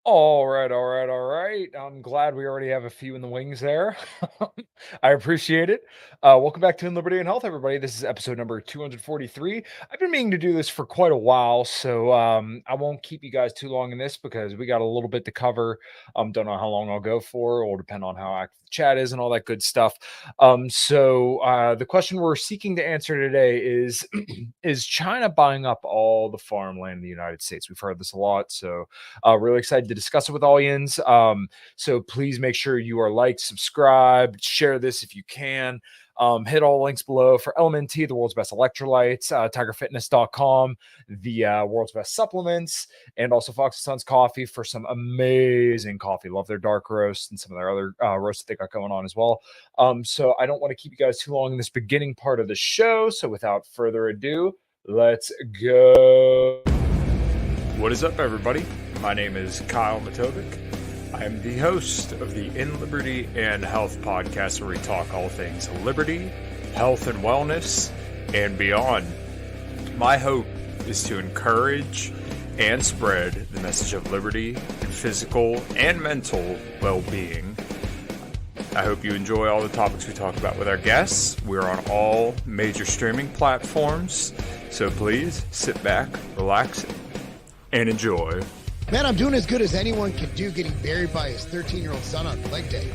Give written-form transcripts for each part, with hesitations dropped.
All right. I'm glad we already have a few in the wings there. I appreciate it. Welcome back to In Liberty and Health, everybody. This is episode number 243. I've been meaning to do this for quite a while, so I won't keep you guys too long in this because we got a little bit to cover. Don't know how long I'll go for. It'll depend on how active the chat is and all that good stuff. The question we're seeking to answer today is: Is China buying up all the farmland in the United States? We've heard this a lot, so really excited to discuss it with audience. So please make sure you are like, subscribe, share this if you can. Hit all links below for LMNT, the world's best electrolytes, tigerfitness.com, the world's best supplements, and also Fox & Sons Coffee for some amazing coffee. Love their dark roast and some of their other roasts that they got going on as well. So I don't want to keep you guys too long in this beginning part of the show. So without further ado, let's go. What is up, everybody? My name is Kyle Matovic. I am the host of the In Liberty and Health podcast, where we talk all things liberty, health, and wellness, and beyond. My hope is to encourage and spread the message of liberty and physical and mental well-being. I hope you enjoy all the topics we talk about with our guests. We're on all major streaming platforms, so please sit back, relax, and enjoy. Man, I'm doing as good as anyone can do getting buried by his 13-year-old son on leg day.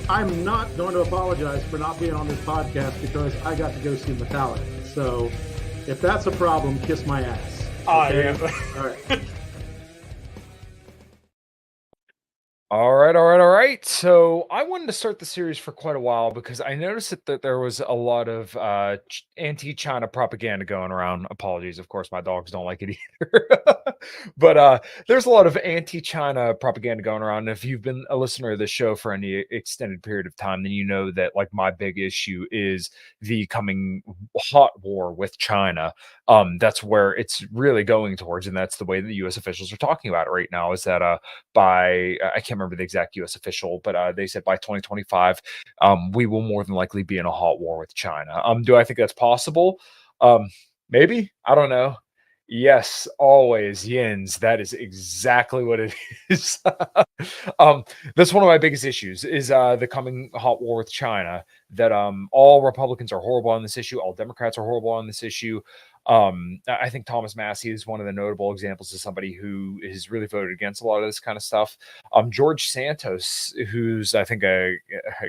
I'm not going to apologize for not being on this podcast because I got to go see Metallica. So if that's a problem, kiss my ass. Okay? All right. All right. So I wanted to start the series for quite a while because I noticed that there was a lot of anti-China propaganda going around. Apologies, of course, my dogs don't like it either. But there's a lot of anti-China propaganda going around. And if you've been a listener of this show for any extended period of time, then you know that like my big issue is the coming hot war with China. That's where it's really going towards, and that's the way the U.S. officials are talking about it right now. Is that by I can't remember the exact U.S. official, but they said by 2025, we will more than likely be in a hot war with China. Do I think that's possible? Maybe. I don't know. Yes, always yins. That is exactly what it is. That's one of my biggest issues is the coming hot war with China. That all Republicans are horrible on this issue, all Democrats are horrible on this issue. I think Thomas Massey is one of the notable examples of somebody who has really voted against a lot of this kind of stuff. George Santos, who's I think a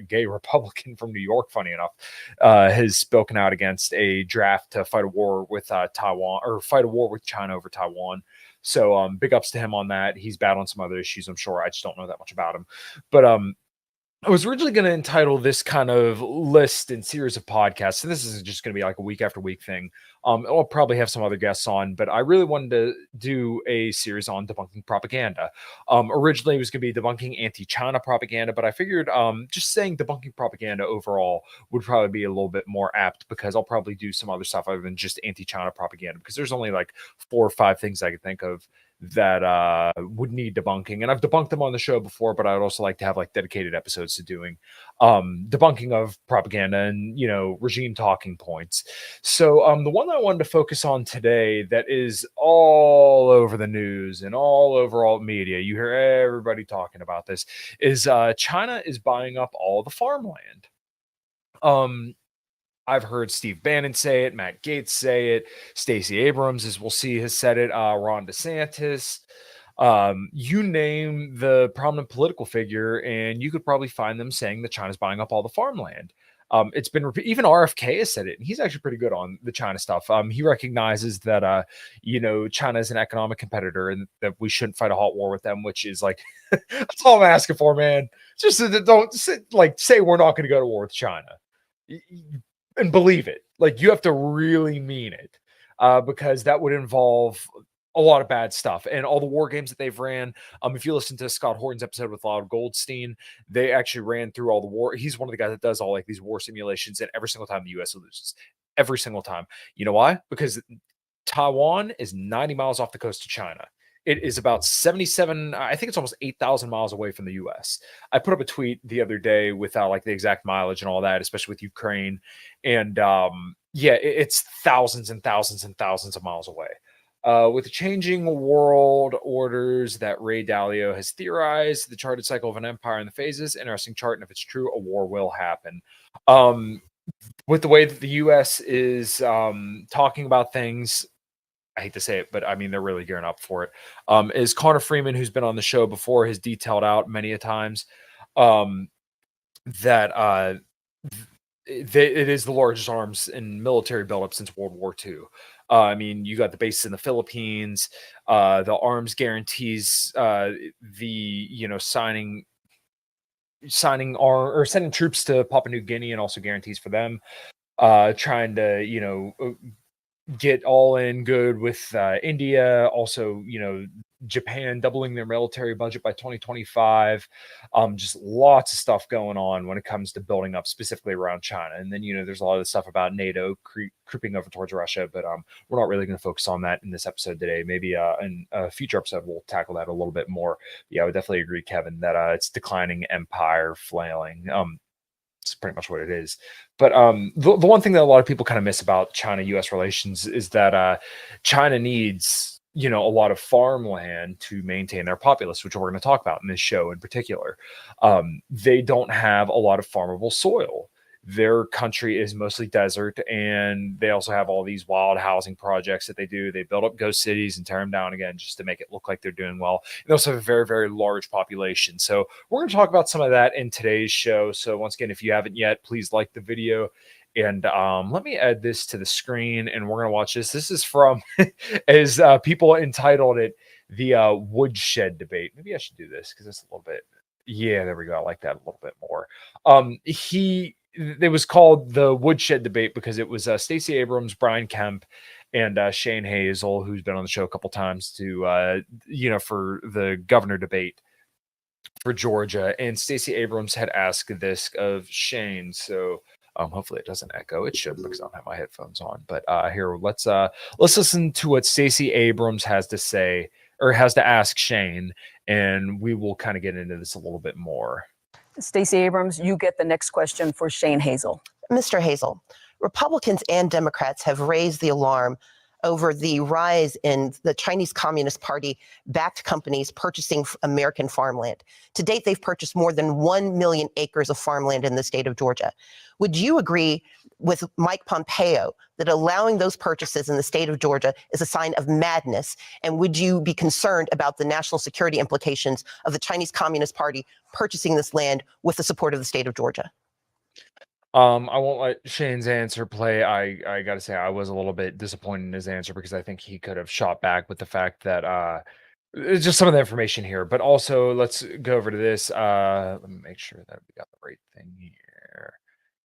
gay Republican from New York, funny enough, has spoken out against a draft to fight a war with Taiwan, or fight a war with China over Taiwan. So big ups to him on that. He's battling some other issues, I'm sure. I just don't know that much about him. But I was originally going to entitle this kind of list and series of podcasts. So this is just going to be like a week after week thing. I'll probably have some other guests on, but I really wanted to do a series on debunking propaganda. Originally, it was going to be debunking anti-China propaganda, but I figured just saying debunking propaganda overall would probably be a little bit more apt because I'll probably do some other stuff other than just anti-China propaganda because there's only like 4 or 5 things I could think of that would need debunking, and I've debunked them on the show before, but I'd also like to have like dedicated episodes to doing debunking of propaganda and regime talking points. So the one I wanted to focus on today that is all over the news and all over all media, you hear everybody talking about this, is China is buying up all the farmland. I've heard Steve Bannon say it, Matt Gaetz say it, Stacey Abrams, as we'll see, has said it, Ron DeSantis. You name the prominent political figure, and you could probably find them saying that China's buying up all the farmland. It's been even RFK has said it, and he's actually pretty good on the China stuff. He recognizes that China is an economic competitor and that we shouldn't fight a hot war with them, which is like that's all I'm asking for, man. Just don't say we're not going to go to war with China. And believe it, like you have to really mean it, because that would involve a lot of bad stuff and all the war games that they've ran. If you listen to Scott Horton's episode with Loud Goldstein, they actually ran through all the war. He's one of the guys that does all like these war simulations, and every single time the U.S. loses, every single time. You know why? Because Taiwan is 90 miles off the coast of China. It is about 77, I think it's almost 8,000 miles away from the U.S. I put up a tweet the other day with like the exact mileage and all that, especially with Ukraine. And it's thousands and thousands and thousands of miles away. With the changing world orders that Ray Dalio has theorized, the charted cycle of an empire in the phases, interesting chart, and if it's true, a war will happen. With the way that the U.S. is talking about things, I hate to say it, but I mean, they're really gearing up for it. Is Connor Freeman, who's been on the show before, has detailed out many a times that it is the largest arms and military buildup since World War II. I mean, you got the bases in the Philippines. The arms guarantees signing or sending troops to Papua New Guinea, and also guarantees for them. Trying to get all in good with India, also Japan doubling their military budget by 2025. Just lots of stuff going on when it comes to building up specifically around China. And then there's a lot of stuff about NATO creeping over towards Russia, but we're not really going to focus on that in this episode today. Maybe in a future episode we'll tackle that a little bit more. Yeah, I would definitely agree, Kevin, that it's declining empire flailing. It's pretty much what it is. But the one thing that a lot of people kind of miss about China-U.S. relations is that China needs, a lot of farmland to maintain their populace, which we're going to talk about in this show in particular. They don't have a lot of farmable soil. Their country is mostly desert, and they also have all these wild housing projects that they do. They build up ghost cities and tear them down again just to make it look like they're doing well. They also have a very, very large population. So we're going to talk about some of that in today's show. So once again, if you haven't yet, please like the video. And let me add this to the screen, and we're going to watch this. This is from, as people entitled it, the woodshed debate. Maybe I should do this because it's a little bit. Yeah, there we go. I like that a little bit more. It was called the woodshed debate because it was Stacey Abrams, Brian Kemp, and Shane Hazel, who's been on the show a couple times to, for the governor debate for Georgia. And Stacey Abrams had asked this of Shane. So hopefully it doesn't echo. It should because I don't have my headphones on. But here, let's listen to what Stacey Abrams has to say, or has to ask Shane, and we will kind of get into this a little bit more. Stacey Abrams, you get the next question for Shane Hazel. Mr. Hazel, Republicans and Democrats have raised the alarm over the rise in the Chinese Communist Party-backed companies purchasing American farmland. To date, they've purchased more than 1 million acres of farmland in the state of Georgia. Would you agree with Mike Pompeo that allowing those purchases in the state of Georgia is a sign of madness? And would you be concerned about the national security implications of the Chinese Communist Party purchasing this land with the support of the state of Georgia? I won't let Shane's answer play. I gotta say I was a little bit disappointed in his answer because I think he could have shot back with the fact that it's just some of the information here. But also let's go over to this. Let me make sure that we got the right thing here.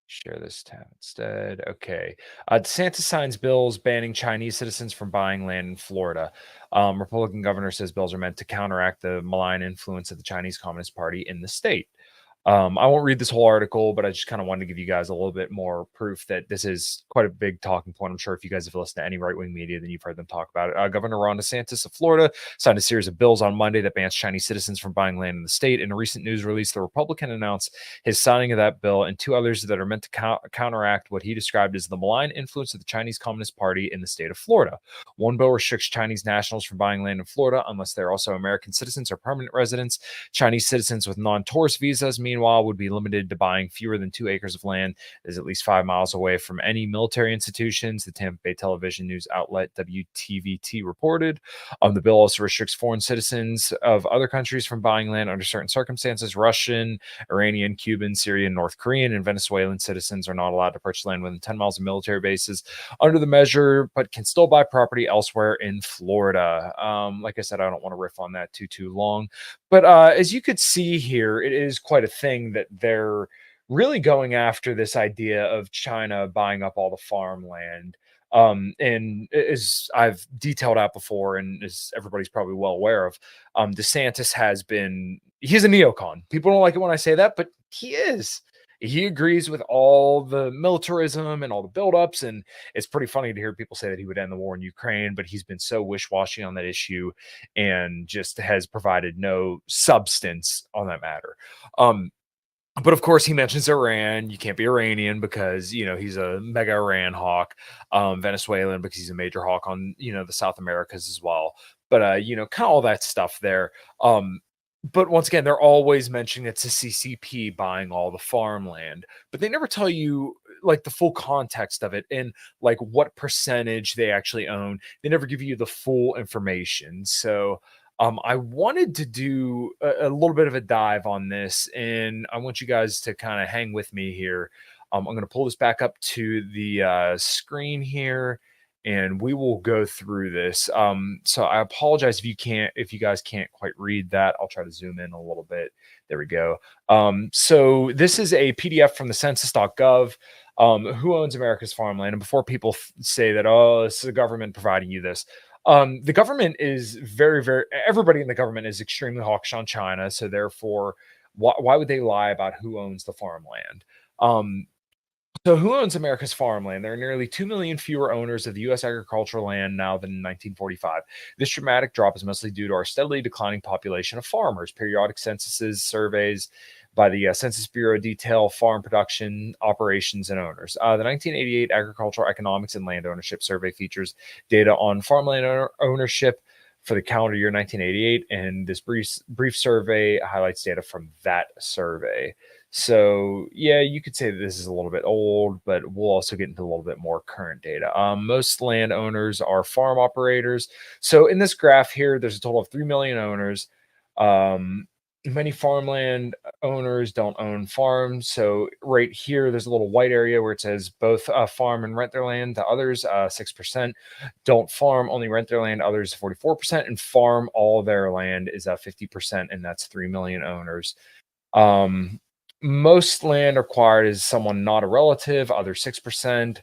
Share this tab instead. Okay. DeSantis signs bills banning Chinese citizens from buying land in Florida. Republican governor says bills are meant to counteract the malign influence of the Chinese Communist Party in the state. I won't read this whole article, but I just kind of wanted to give you guys a little bit more proof that this is quite a big talking point. I'm sure if you guys have listened to any right-wing media, then you've heard them talk about it. Governor Ron DeSantis of Florida signed a series of bills on Monday that bans Chinese citizens from buying land in the state. In a recent news release, the Republican announced his signing of that bill and two others that are meant to counteract what he described as the malign influence of the Chinese Communist Party in the state of Florida. One bill restricts Chinese nationals from buying land in Florida unless they're also American citizens or permanent residents. Chinese citizens with non-tourist visas, meanwhile, would be limited to buying fewer than 2 acres of land that is at least 5 miles away from any military institutions, the Tampa Bay television news outlet WTVT reported. The bill also restricts foreign citizens of other countries from buying land under certain circumstances. Russian, Iranian, Cuban, Syrian, North Korean, and Venezuelan citizens are not allowed to purchase land within 10 miles of military bases under the measure, but can still buy property elsewhere in Florida. Like I said, I don't want to riff on that too long. But as you could see here, it is quite a thing that they're really going after this idea of China buying up all the farmland. And as I've detailed out before, and as everybody's probably well aware of, DeSantis he's a neocon. People don't like it when I say that, but he is. He agrees with all the militarism and all the buildups, and it's pretty funny to hear people say that he would end the war in Ukraine, but he's been so wish-washy on that issue and just has provided no substance on that matter. But of course, he mentions Iran. You can't be Iranian because he's a mega Iran hawk. Venezuelan because he's a major hawk on the South Americas as well. But kind of all that stuff there. But once again, they're always mentioning it's a CCP buying all the farmland, but they never tell you like the full context of it and like what percentage they actually own. They never give you the full information. So I wanted to do a little bit of a dive on this, and I want you guys to kind of hang with me here. I'm going to pull this back up to the screen here, and we will go through this. So I apologize if you guys can't quite read that. I'll try to zoom in a little bit. There we go. So this is a PDF from the census.gov. Who owns America's farmland? And before people say that, oh, this is the government providing you this. The government is everybody in the government is extremely hawkish on China. So therefore, why would they lie about who owns the farmland? So who owns America's farmland? There are nearly 2 million fewer owners of the U.S. agricultural land now than in 1945. This dramatic drop is mostly due to our steadily declining population of farmers. Periodic censuses, surveys by the Census Bureau detail farm production, operations, and owners. The 1988 Agricultural Economics and Land Ownership Survey features data on farmland ownership for the calendar year 1988, and this brief survey highlights data from that survey. So yeah, you could say that this is a little bit old, but we'll also get into a little bit more current data. Most landowners are farm operators. So in this graph here, there's a total of 3 million owners. Many farmland owners don't own farms. So right here, there's a little white area where it says both farm and rent their land. The others, 6%, don't farm, only rent their land. Others, 44%, and farm all their land is 50%, and that's 3 million owners. Most land acquired is someone not a relative, other 6%.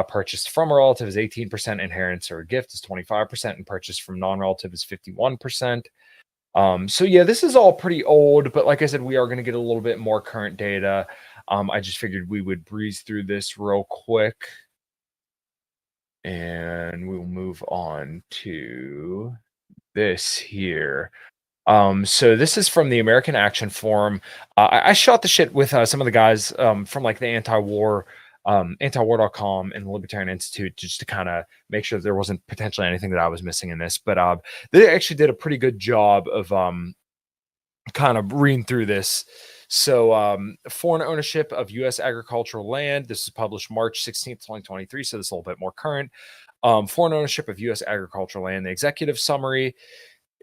Purchased from a relative is 18%, inheritance or a gift is 25%, and purchased from non-relative is 51%. So yeah, this is all pretty old, but like I said, we are going to get a little bit more current data. I just figured we would breeze through this real quick, and we'll move on to this here. So this is from the American Action Forum. I shot the shit with some of the guys from like the antiwar.com and the Libertarian Institute just to kind of make sure that there wasn't potentially anything that I was missing in this. But they actually did a pretty good job of kind of reading through this. So foreign ownership of U.S. agricultural land. This is published March 16th, 2023. So this is a little bit more current. Foreign ownership of U.S. agricultural land. The executive summary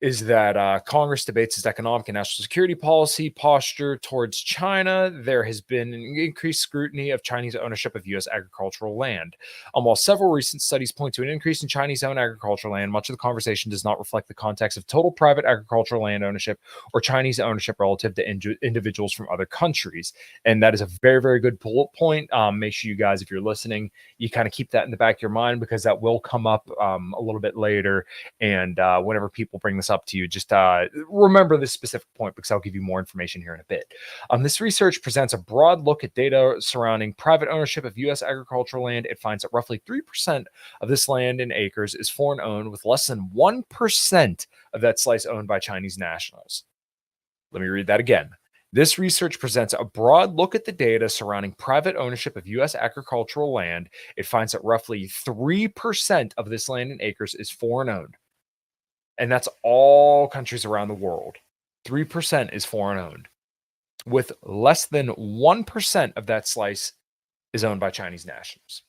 is that Congress debates its economic and national security policy posture towards China. There has been an increased scrutiny of Chinese ownership of U.S. agricultural land. While several recent studies point to an increase in Chinese-owned agricultural land, much of the conversation does not reflect the context of total private agricultural land ownership or Chinese ownership relative to individuals from other countries. And that is a very, very good point. Make sure you guys, if you're listening, you kind of keep that in the back of your mind because that will come up a little bit later. And whenever people bring this up to you, just remember this specific point because I'll give you more information here in a bit. This research presents a broad look at data surrounding private ownership of U.S. agricultural land. It finds that roughly 3% of this land in acres is foreign owned, with less than 1% of that slice owned by Chinese nationals. Let me read that again. This research presents a broad look at the data surrounding private ownership of U.S. agricultural land. It finds that roughly 3% of this land in acres is foreign owned. And that's all countries around the world. 3% is foreign owned, with less than 1% of that slice is owned by Chinese nationals.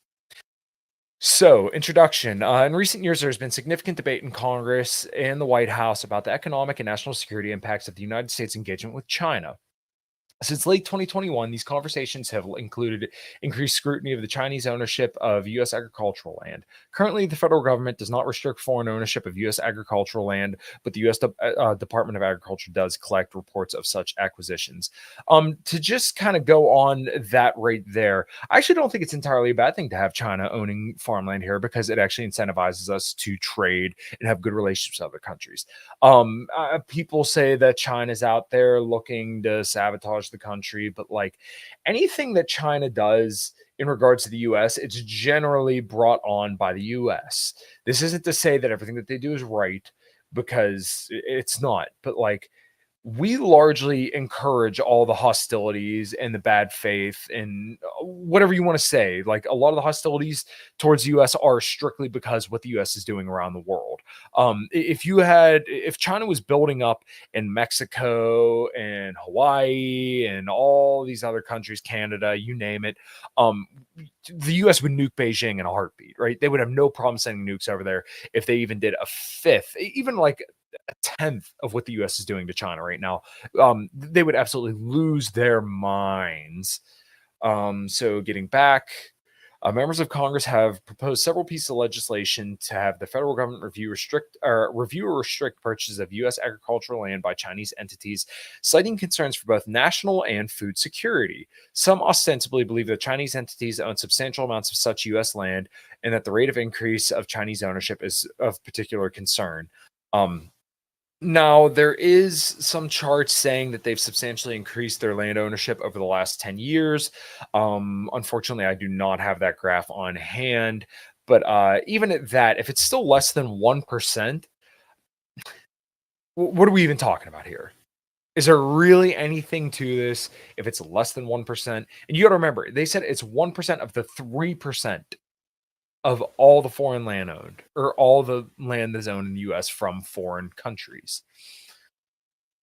So, introduction. In recent years, there's been significant debate in Congress and the White House about the economic and national security impacts of the United States' engagement with China. Since late 2021, these conversations have included increased scrutiny of the Chinese ownership of U.S. agricultural land. Currently, the federal government does not restrict foreign ownership of U.S. agricultural land, but the U.S. Department of Agriculture does collect reports of such acquisitions. To just kind of go on that right there, I actually don't think it's entirely a bad thing to have China owning farmland here because it actually incentivizes us to trade and have good relationships with other countries. People say that China's out there looking to sabotage the country, but like anything that China does in regards to the US, it's generally brought on by the US. This isn't to say that everything that they do is right, because it's not, but like we largely encourage all the hostilities and the bad faith and whatever you want to say. Like, a lot of the hostilities towards the US are strictly because what the US is doing around the world. If China was building up in Mexico and Hawaii and all these other countries, Canada, you name it, the US would nuke Beijing in a heartbeat, right? They would have no problem sending nukes over there if they even did a fifth, even like a tenth of what the US is doing to China right now. They would absolutely lose their minds. So getting back, members of Congress have proposed several pieces of legislation to have the federal government review or restrict purchases of U.S. agricultural land by Chinese entities, citing concerns for both national and food security. Some ostensibly believe that Chinese entities own substantial amounts of such U.S. land, and that the rate of increase of Chinese ownership is of particular concern. Now, there is some charts saying that they've substantially increased their land ownership over the last 10 years. Unfortunately, I do not have that graph on hand. But even at that, if it's still less than 1%, what are we even talking about here? Is there really anything to this if it's less than 1%? And you got to remember, they said it's 1% of the 3% of all the foreign land owned, or all the land that's owned in the US from foreign countries.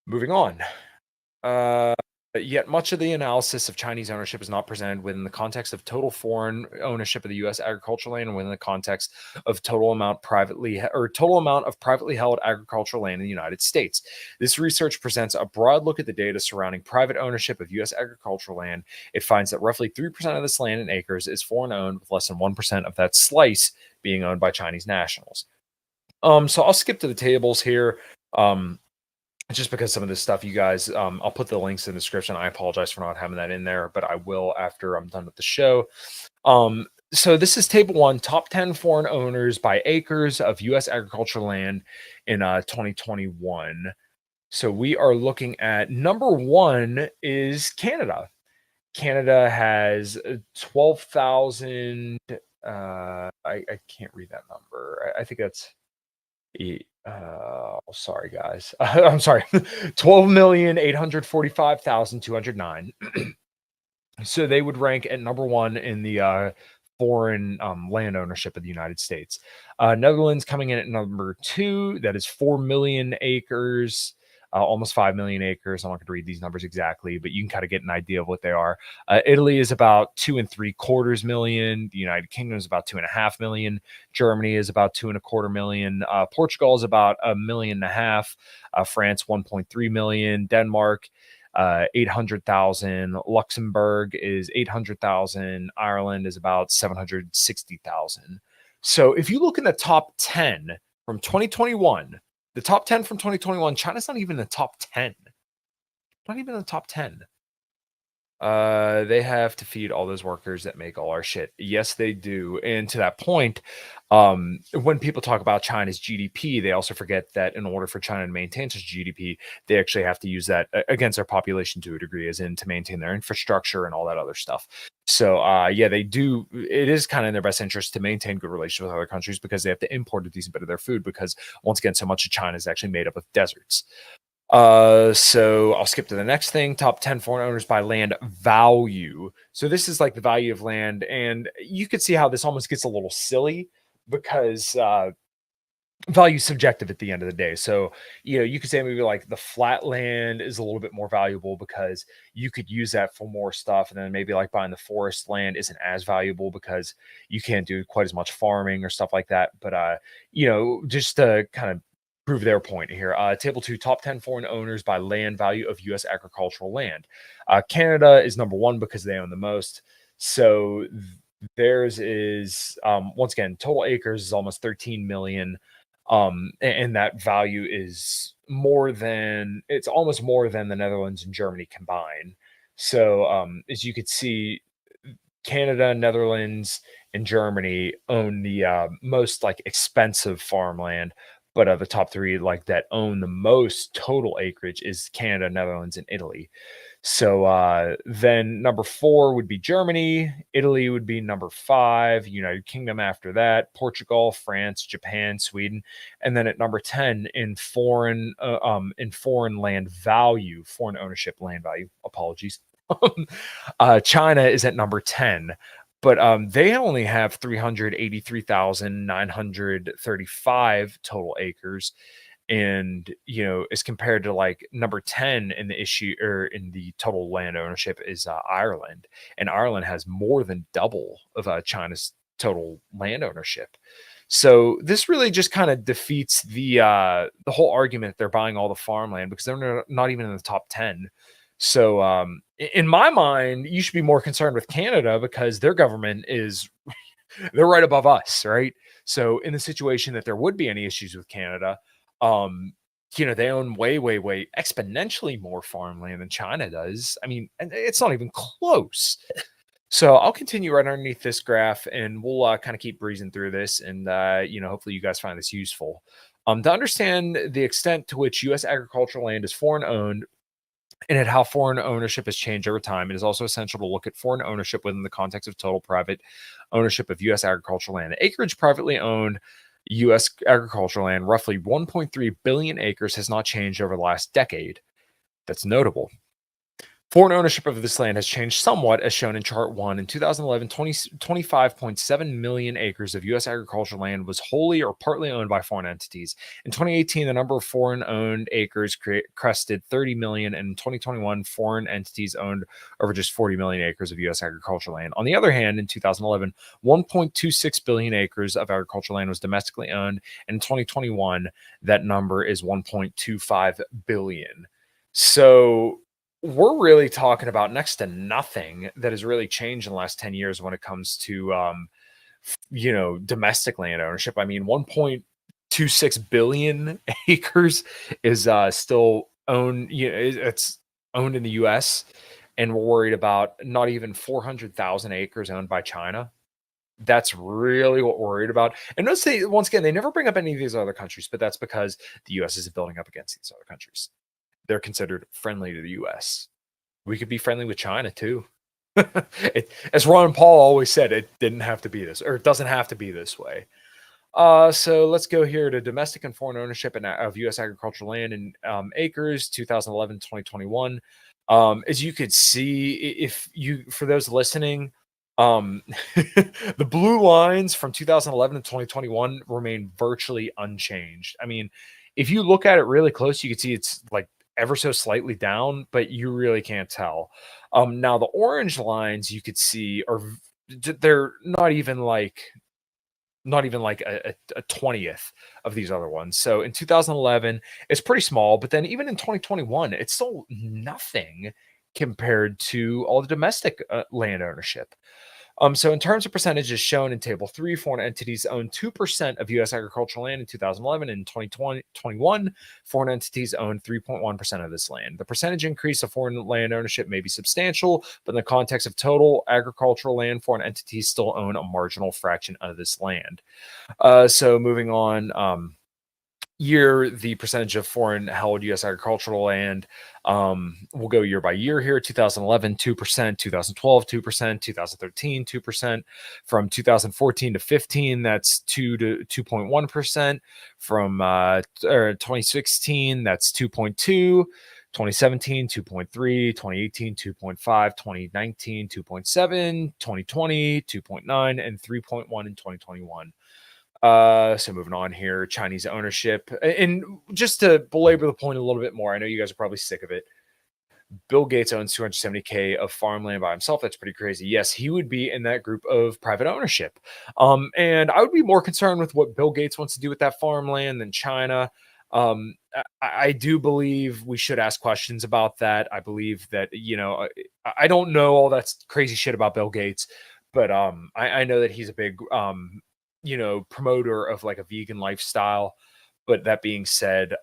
Moving on. Yet much of the analysis of Chinese ownership is not presented within the context of total foreign ownership of the U.S. agricultural land, and within the context of total amount of privately held agricultural land in the United States. This research presents a broad look at the data surrounding private ownership of U.S. agricultural land. It finds that roughly 3% of this land in acres is foreign owned, with less than 1% of that slice being owned by Chinese nationals. So I'll skip to the tables here. Just because some of this stuff, you guys, I'll put the links in the description. I apologize for not having that in there, but I will after I'm done with the show. So this is table 1, top 10 foreign owners by acres of U.S. agricultural land in 2021. So we are looking at number 1 is Canada. Canada has 12,000. I can't read that number. I think that's. Sorry guys. I'm sorry. 12,845,209. So they would rank at number 1 in the foreign land ownership of the United States. Netherlands coming in at number 2. That is 4 million acres. Almost 5 million acres. I'm not going to read these numbers exactly, but you can kind of get an idea of what they are. Italy is about 2.75 million. The United Kingdom is about 2.5 million. Germany is about 2.25 million. Portugal is about 1.5 million. France 1.3 million. Denmark 800,000. Luxembourg is 800,000. Ireland is about 760,000. So if you look in the top 10 from 2021. The top 10 from 2021, China's not even in the top 10. Not even in the top 10. They have to feed all those workers that make all our shit. Yes, they do. And to that point, when people talk about China's GDP, they also forget that in order for China to maintain such GDP, they actually have to use that against their population to a degree, as in to maintain their infrastructure and all that other stuff. So, yeah, they do. It is kind of in their best interest to maintain good relations with other countries, because they have to import a decent bit of their food, because once again, so much of China is actually made up of deserts. So I'll skip to the next thing. Top 10 foreign owners by land value. So this is like the value of land, and you could see how this almost gets a little silly, because value is subjective at the end of the day. So, you could say maybe like the flat land is a little bit more valuable because you could use that for more stuff. And then maybe like buying the forest land isn't as valuable because you can't do quite as much farming or stuff like that. But, just to kind of prove their point here. Table 2, top 10 foreign owners by land value of U.S. agricultural land. Canada is number 1 because they own the most. So theirs is, once again, total acres is almost 13 million. And that value is almost more than the Netherlands and Germany combined. So as you could see, Canada, Netherlands, and Germany own the most like expensive farmland. But the top 3 like that own the most total acreage is Canada, Netherlands, and Italy. So then number 4 would be Germany. Italy would be number 5. United Kingdom after that. Portugal, France, Japan, Sweden, and then at number 10 in foreign land value, foreign ownership land value. Apologies. China is at number 10. But they only have 383,935 total acres, and as compared to like number 10 in the issue or in the total land ownership is Ireland, and Ireland has more than double of China's total land ownership. So this really just kind of defeats the whole argument they're buying all the farmland, because they're not even in the top 10. So in my mind, you should be more concerned with Canada, because their government is they're right above us, right? So in the situation that there would be any issues with Canada, they own way, way, way exponentially more farmland than China does. I mean, and it's not even close. So I'll continue right underneath this graph, and we'll kind of keep breezing through this, and hopefully you guys find this useful. To understand the extent to which U.S. agricultural land is foreign owned, and at how foreign ownership has changed over time, it is also essential to look at foreign ownership within the context of total private ownership of U.S. agricultural land. The acreage privately owned U.S. agricultural land, roughly 1.3 billion acres, has not changed over the last decade. That's notable. Foreign ownership of this land has changed somewhat, as shown in Chart 1. In 2011, 25.7 million acres of U.S. agricultural land was wholly or partly owned by foreign entities. In 2018, the number of foreign-owned acres crested 30 million, and in 2021, foreign entities owned over just 40 million acres of U.S. agricultural land. On the other hand, in 2011, 1.26 billion acres of agricultural land was domestically owned, and in 2021, that number is 1.25 billion. So we're really talking about next to nothing that has really changed in the last 10 years when it comes to, domestic land ownership. I mean, 1.26 billion acres is still owned, it's owned in the US, and we're worried about not even 400,000 acres owned by China. That's really what we're worried about. And notice once again, they never bring up any of these other countries, but that's because the US is building up against these other countries. They're considered friendly to the US. We could be friendly with China too. As Ron Paul always said, it didn't have to be this, or it doesn't have to be this way. So let's go here to domestic and foreign ownership of U.S. agricultural land in acres, 2011, 2021. As you could see, for those listening, the blue lines from 2011 to 2021 remain virtually unchanged. I mean, if you look at it really close, you can see it's like ever so slightly down, but you really can't tell. Now the orange lines you could see they're not even like a 20th of these other ones. So in 2011, it's pretty small, but then even in 2021, it's still nothing compared to all the domestic land ownership. So in terms of percentages shown in Table 3, foreign entities own 2% of U.S. agricultural land in 2011. And in 2021, foreign entities own 3.1% of this land. The percentage increase of foreign land ownership may be substantial, but in the context of total agricultural land, foreign entities still own a marginal fraction of this land. So moving on, the percentage of foreign held U.S. agricultural land, we'll go year by year here. 2011, 2%, 2012, 2%, 2013, 2%. From 2014 to 15, that's 2 to 2.1%. From 2016, that's 2.2. 2017, 2.3, 2018, 2.5, 2019, 2.7, 2020, 2.9, and 3.1 in 2021. So moving on here, Chinese ownership. And just to belabor the point a little bit more, I know you guys are probably sick of it. Bill Gates owns 270K of farmland by himself. That's pretty crazy. Yes, he would be in that group of private ownership. And I would be more concerned with what Bill Gates wants to do with that farmland than China. I do believe we should ask questions about that. I believe that, I don't know all that crazy shit about Bill Gates, but I know that he's a big promoter of like a vegan lifestyle. But that being said,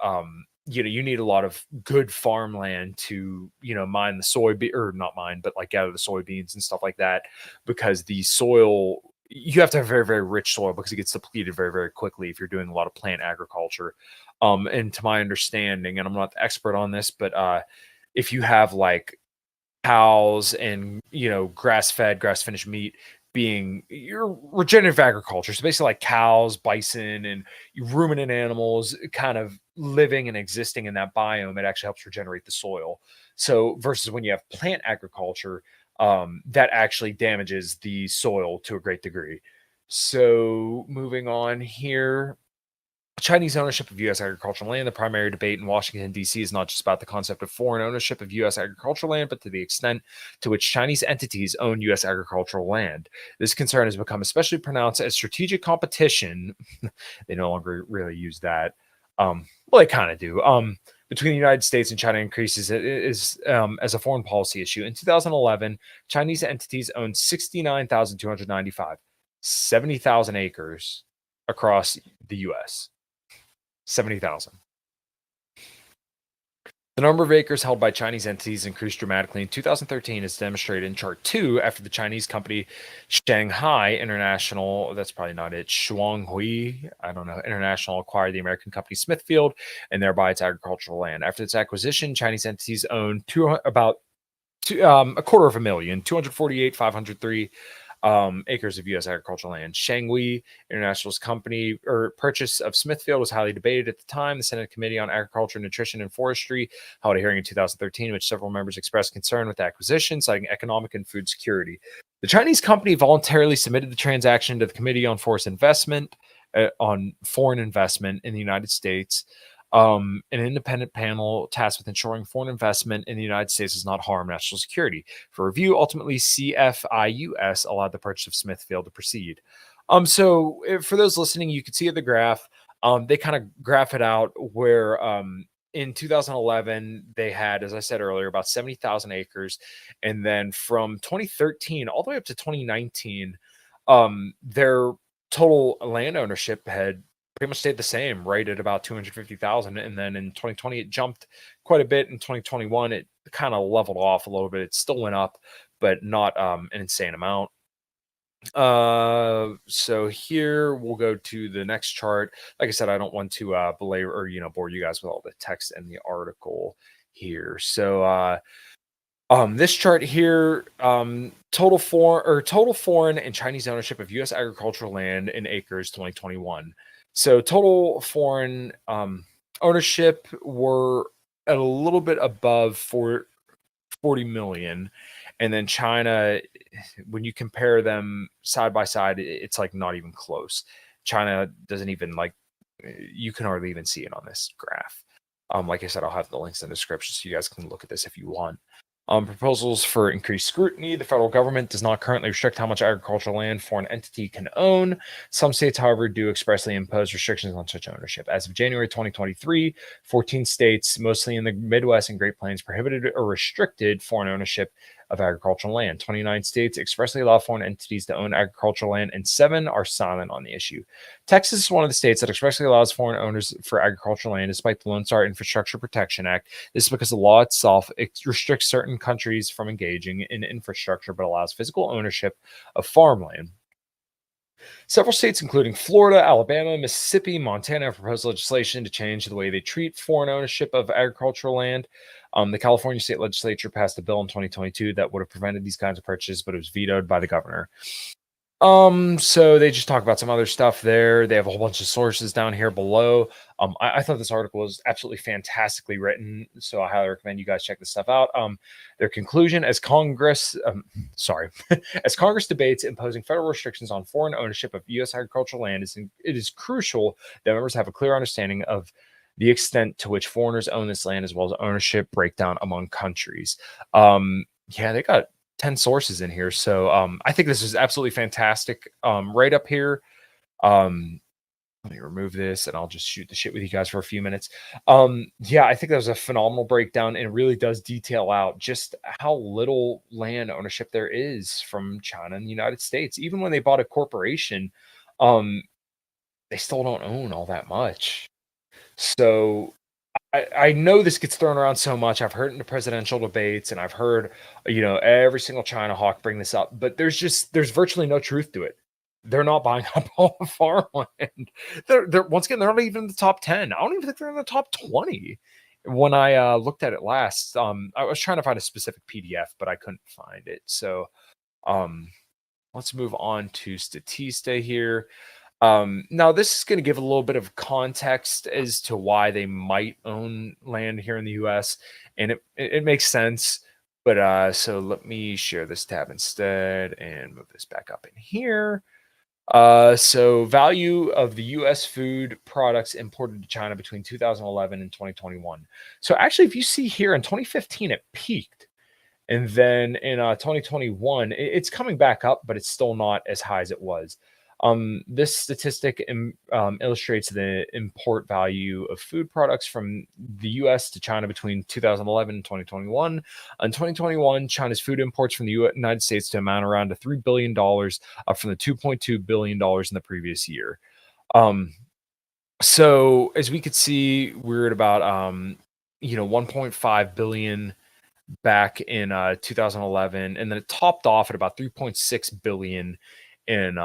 you need a lot of good farmland to, mine the or not mine, but like gather the soybeans and stuff like that, because the soil, you have to have very, very rich soil because it gets depleted very, very quickly if you're doing a lot of plant agriculture. And to my understanding, and I'm not the expert on this, but if you have like cows and, grass-fed, grass-finished meat being your regenerative agriculture. So basically like cows, bison, and ruminant animals kind of living and existing in that biome, it actually helps regenerate the soil. So versus when you have plant agriculture, that actually damages the soil to a great degree. So moving on here, Chinese ownership of U.S. agricultural land. The primary debate in Washington, D.C. is not just about the concept of foreign ownership of U.S. agricultural land, but to the extent to which Chinese entities own U.S. agricultural land. This concern has become especially pronounced as strategic competition. They no longer really use that. Well, they kind of do. Between the United States and China increases as a foreign policy issue. In 2011, Chinese entities owned 69,295, 70,000 acres across the U.S. 70,000. The number of acres held by Chinese entities increased dramatically in 2013, as demonstrated in Chart 2, after the Chinese company Shanghai International, that's probably not it, Shuanghui, I don't know, International acquired the American company Smithfield and thereby its agricultural land. After its acquisition, Chinese entities owned about a quarter of a million, 248,503 acres of U.S. agricultural land. Shanghai International's company or purchase of Smithfield was highly debated at the time. The Senate Committee on Agriculture, Nutrition, and Forestry held a hearing in 2013 in which several members expressed concern with the acquisition, citing economic and food security. The Chinese company voluntarily submitted the transaction to the Committee on Foreign Investment in the United States. An independent panel tasked with ensuring foreign investment in the United States does not harm national security. For review, ultimately, CFIUS allowed the purchase of Smithfield to proceed. So for those listening, you can see the graph. They kind of graph it out where in 2011, they had, as I said earlier, about 70,000 acres. And then from 2013 all the way up to 2019, their total land ownership had pretty much stayed the same, right at about 250,000. And then in 2020, it jumped quite a bit. In 2021, it kind of leveled off a little bit. It still went up, but not an insane amount. So here we'll go to the next chart. Like I said, I don't want to belabor or bore you guys with all the text in the article here. So this chart here, total foreign and Chinese ownership of U.S. agricultural land in acres 2021. So total foreign ownership were at a little bit above 40 million. And then China, when you compare them side by side, it's like not even close. China doesn't even you can hardly even see it on this graph. Like I said, I'll have the links in the description so you guys can look at this if you want. Proposals for increased scrutiny. The federal government does not currently restrict how much agricultural land foreign entity can own. Some states, however, do expressly impose restrictions on such ownership. As of January 2023, 14 states, mostly in the Midwest and Great Plains, prohibited or restricted foreign ownership of agricultural land. 29 states expressly allow foreign entities to own agricultural land, and 7 are silent on the issue. Texas is one of the states that expressly allows foreign owners for agricultural land, despite the Lone Star Infrastructure Protection Act. This is because the law itself restricts certain countries from engaging in infrastructure, but allows physical ownership of farmland. Several states, including Florida, Alabama, Mississippi, Montana, have proposed legislation to change the way they treat foreign ownership of agricultural land. The California state legislature passed a bill in 2022 that would have prevented these kinds of purchases, but it was vetoed by the governor. So they just talk about some other stuff there. They have a whole bunch of sources down here below. I thought this article was absolutely fantastically written, so I highly recommend you guys check this stuff out. Their conclusion: as Congress debates imposing federal restrictions on foreign ownership of U.S. agricultural land, it is crucial that members have a clear understanding of the extent to which foreigners own this land, as well as ownership breakdown among countries. Yeah, they got 10 sources in here. So I think this is absolutely fantastic. Right up here, let me remove this and I'll just shoot the shit with you guys for a few minutes. Yeah, I think that was a phenomenal breakdown, and it really does detail out just how little land ownership there is from China and the United States. Even when they bought a corporation, they still don't own all that much. So I know this gets thrown around so much. I've heard it in the presidential debates, and I've heard, every single China hawk bring this up, but there's virtually no truth to it. They're not buying up all the farmland. They're once again, they're not even in the top 10. I don't even think they're in the top 20. when I looked at it last, I was trying to find a specific PDF, but I couldn't find it. So um, let's move on to Statista here. Now, this is going to give a little bit of context as to why they might own land here in the U.S., and it makes sense. But so let me share this tab instead and move this back up in here. So value of the U.S. food products imported to China between 2011 and 2021. So actually, if you see here in 2015, it peaked. And then in 2021, it's coming back up, but it's still not as high as it was. This statistic illustrates the import value of food products from the US to China between 2011 and 2021. In 2021, China's food imports from the United States to amount around to $3 billion, up from the $2.2 billion in the previous year. So as we could see, we're at about 1.5 billion back in 2011, and then it topped off at about 3.6 billion in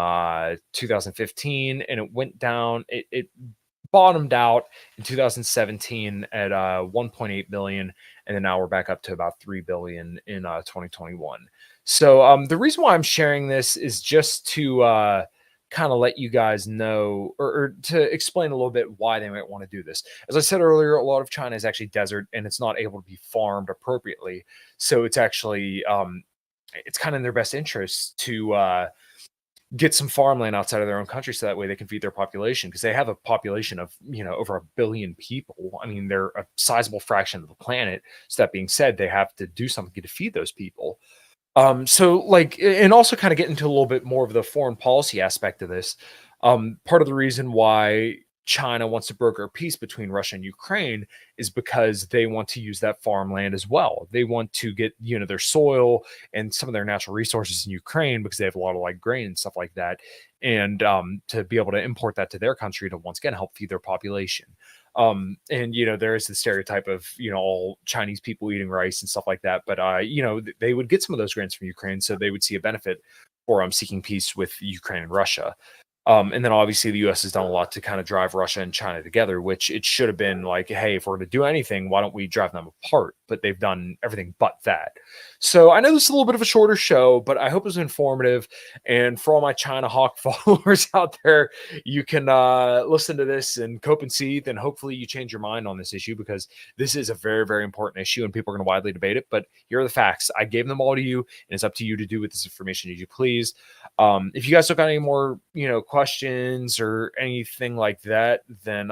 2015, and it went down. It bottomed out in 2017 at 1.8 billion, and then now we're back up to about 3 billion in 2021. So the reason why I'm sharing this is just to kind of let you guys know, or to explain a little bit why they might want to do this. As I said earlier, a lot of China is actually desert and it's not able to be farmed appropriately. So it's actually it's kind of in their best interest to get some farmland outside of their own country, so that way they can feed their population, because they have a population of over 1 billion people. I mean, they're a sizable fraction of the planet. So that being said, they have to do something to feed those people. So like, and also kind of get into a little bit more of the foreign policy aspect of this. Part of the reason why China wants to broker peace between Russia and Ukraine is because they want to use that farmland as well. They want to get, their soil and some of their natural resources in Ukraine, because they have a lot of like grain and stuff like that. And to be able to import that to their country to once again help feed their population. And there is the stereotype of all Chinese people eating rice and stuff like that, but they would get some of those grants from Ukraine, so they would see a benefit for seeking peace with Ukraine and Russia. And then obviously the US has done a lot to kind of drive Russia and China together, which it should have been like, hey, if we're going to do anything, why don't we drive them apart? But they've done everything but that. So I know this is a little bit of a shorter show, but I hope it was informative. And for all my China Hawk followers out there, you can listen to this and cope and seethe, and hopefully you change your mind on this issue, because this is a very, very important issue and people are going to widely debate it. But here are the facts. I gave them all to you, and it's up to you to do with this information as you please. If you guys don't got any more, questions or anything like that, then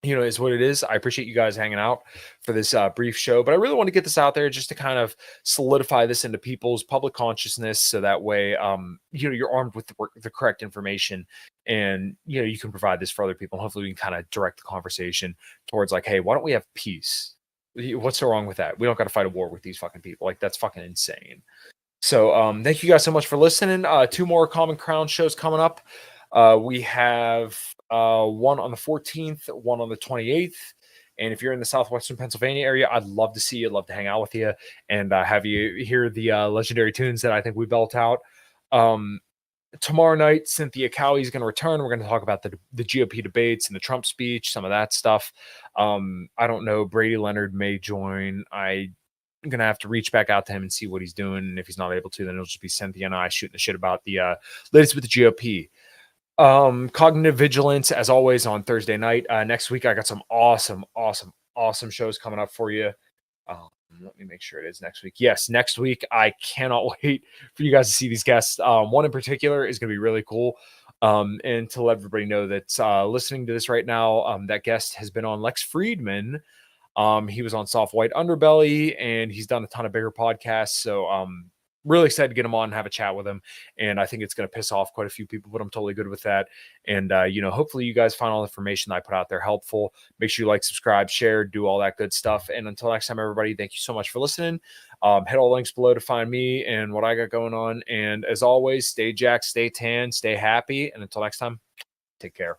is what it is. I appreciate you guys hanging out for this brief show, but I really want to get this out there just to kind of solidify this into people's public consciousness, so that way you're armed with the correct information, and you can provide this for other people, and hopefully we can kind of direct the conversation towards like, hey, why don't we have peace? What's so wrong with that? We don't got to fight a war with these fucking people. Like, that's fucking insane. So thank you guys so much for listening. 2 more Common Crown shows coming up. We have one on the 14th, one on the 28th. And if you're in the southwestern Pennsylvania area, I'd love to see you, love to hang out with you, and have you hear the legendary tunes that I think we belt out. Tomorrow night, Cynthia Cowie is going to return. We're going to talk about the GOP debates and the Trump speech, some of that stuff. I don't know. Brady Leonard may join. I'm going to have to reach back out to him and see what he's doing. And if he's not able to, then it'll just be Cynthia and I shooting the shit about the latest with the GOP. Cognitive Vigilance, as always, on Thursday night. Next week, I got some awesome shows coming up for you. Let me make sure it is next week. Yes, next week. I cannot wait for you guys to see these guests. One in particular is going to be really cool. And to let everybody know that listening to this right now, that guest has been on Lex Friedman. He was on Soft White Underbelly, and he's done a ton of bigger podcasts. So really excited to get him on and have a chat with him. And I think it's going to piss off quite a few people, but I'm totally good with that. And, hopefully you guys find all the information that I put out there helpful. Make sure you like, subscribe, share, do all that good stuff. And until next time, everybody, thank you so much for listening. Hit all the links below to find me and what I got going on. And as always, stay jacked, stay tan, stay happy. And until next time, take care.